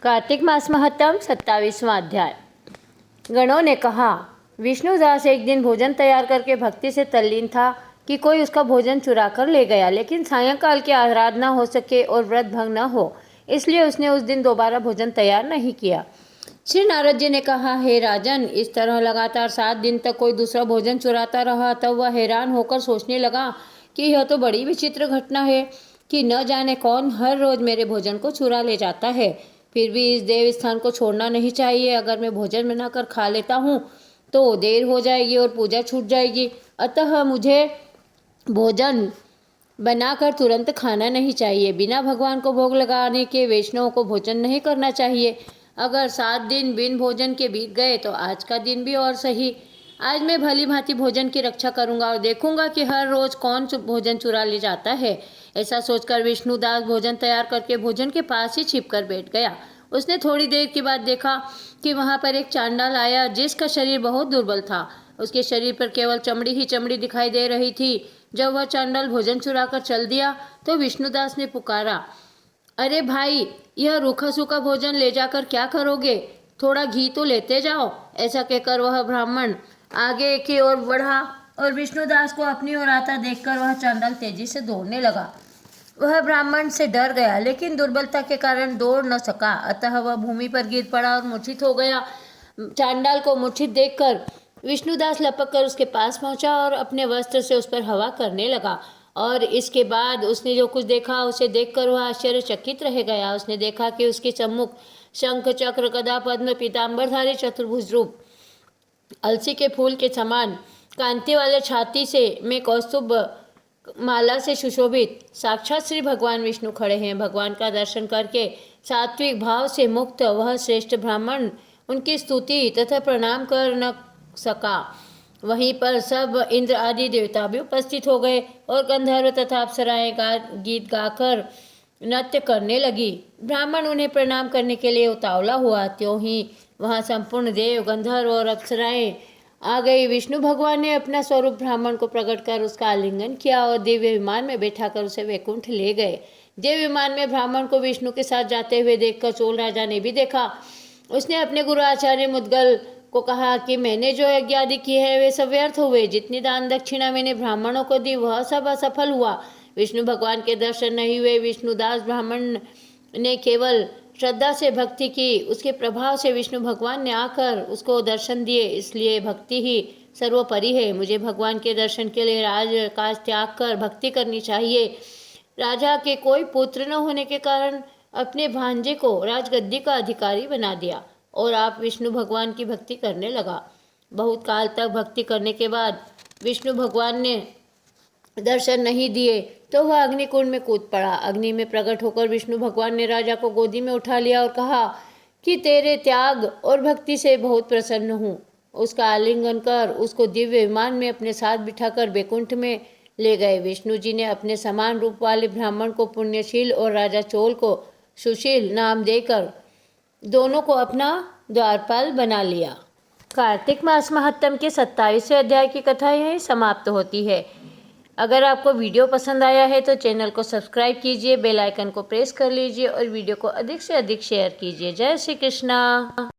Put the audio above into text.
कार्तिक मास महत्तम 27वां अध्याय। गणों ने कहा, विष्णुदास एक दिन भोजन तैयार करके भक्ति से तल्लीन था कि कोई उसका भोजन चुरा कर ले गया, लेकिन सायंकाल की आराधना हो सके और व्रत भंग न हो, इसलिए उसने उस दिन दोबारा भोजन तैयार नहीं किया। श्री नारद जी ने कहा, हे राजन, इस तरह लगातार 7 दिन तक कोई दूसरा भोजन चुराता रहा। तब वह हैरान होकर सोचने लगा कि यह तो बड़ी विचित्र घटना है कि न जाने कौन हर रोज मेरे भोजन को चुरा ले जाता है। फिर भी इस देव स्थान को छोड़ना नहीं चाहिए। अगर मैं भोजन बनाकर खा लेता हूँ तो देर हो जाएगी और पूजा छूट जाएगी। अतः मुझे भोजन बनाकर तुरंत खाना नहीं चाहिए। बिना भगवान को भोग लगाने के वैष्णवों को भोजन नहीं करना चाहिए। अगर 7 दिन बिन भोजन के बीत गए तो आज का दिन भी और सही। आज मैं भली भांति भोजन की रक्षा करूंगा और देखूंगा कि हर रोज कौन भोजन चुरा ले जाता है। ऐसा सोचकर विष्णुदास भोजन तैयार करके भोजन के पास ही छिपकर बैठ गया। उसने थोड़ी देर के बाद देखा कि वहां पर एक चांडाल आया, जिसका शरीर बहुत दुर्बल था। उसके शरीर पर केवल चमड़ी ही चमड़ी दिखाई दे रही थी। जब वह चांडाल भोजन चुरा कर चल दिया तो विष्णुदास ने पुकारा, अरे भाई, यह रूखा सूखा भोजन ले जाकर क्या करोगे? थोड़ा घी तो लेते जाओ। ऐसा कहकर वह ब्राह्मण आगे की ओर बढ़ा और विष्णुदास को अपनी ओर आता देखकर वह चांडाल तेजी से दौड़ने लगा। वह ब्राह्मण से डर गया, लेकिन दुर्बलता के कारण दौड़ न सका। अतः वह भूमि पर गिर पड़ा और मूर्छित हो गया। चांडाल को मूर्छित देखकर विष्णुदास लपक कर उसके पास पहुंचा और अपने वस्त्र से उस पर हवा करने लगा। और इसके बाद उसने जो कुछ देखा उसे देखकर वह आश्चर्यचकित रह गया। उसने देखा कि उसके सम्मुख शंख, चक्र, गदा, पद्म, पीताम्बरधारी चतुर्भुज रूप, अलसी के फूल के समान कांति वाले छाती से में कौस्तुभ माला से सुशोभित साक्षात श्री भगवान विष्णु खड़े हैं। भगवान का दर्शन करके सात्विक भाव से मुक्त वह श्रेष्ठ ब्राह्मण उनकी स्तुति तथा प्रणाम कर न सका। वहीं पर सब इंद्र आदि देवता भी उपस्थित हो गए और गंधर्व तथा अप्सराएं गीत गाकर नृत्य करने लगी। ब्राह्मण उन्हें प्रणाम करने के लिए उतावला हुआ। त्यों ही वहां संपूर्ण देव, गंधर्व और अप्सराएं आ गई। विष्णु भगवान ने अपना स्वरूप ब्राह्मण को प्रकट कर उसका आलिंगन किया और दिव्य विमान में बैठाकर उसे वैकुंठ ले गए। दिव्य विमान में ब्राह्मण को विष्णु के साथ जाते हुए देखकर चोल राजा ने भी देखा। उसने अपने गुरु आचार्य मुद्गल को कहा कि मैंने जो यज्ञ आदि किए हैं वे सब व्यर्थ हुए। जितनी दान दक्षिणा मैंने ब्राह्मणों को दी वह सब असफल हुआ। विष्णु भगवान के दर्शन नहीं हुए। विष्णुदास ब्राह्मण ने केवल श्रद्धा से भक्ति की। उसके प्रभाव से विष्णु भगवान ने आकर उसको दर्शन दिए। इसलिए भक्ति ही सर्वोपरि है। मुझे भगवान के दर्शन के लिए राजकाज त्याग कर भक्ति करनी चाहिए। राजा के कोई पुत्र न होने के कारण अपने भांजे को राजगद्दी का अधिकारी बना दिया और आप विष्णु भगवान की भक्ति करने लगा। बहुत काल तक भक्ति करने के बाद विष्णु भगवान ने दर्शन नहीं दिए तो वह अग्निकुंड में कूद पड़ा। अग्नि में प्रकट होकर विष्णु भगवान ने राजा को गोदी में उठा लिया और कहा कि तेरे त्याग और भक्ति से बहुत प्रसन्न हूँ। उसका आलिंगन कर उसको दिव्य विमान में अपने साथ बिठाकर वैकुंठ में ले गए। विष्णु जी ने अपने समान रूप वाले ब्राह्मण को पुण्यशील और राजा चोल को सुशील नाम देकर दोनों को अपना द्वारपाल बना लिया। कार्तिक मास महत्तम के 27वें अध्याय की कथा यहीं समाप्त होती है। अगर आपको वीडियो पसंद आया है तो चैनल को सब्सक्राइब कीजिए, बेल आइकन को प्रेस कर लीजिए और वीडियो को अधिक से अधिक शेयर कीजिए। जय श्री कृष्णा।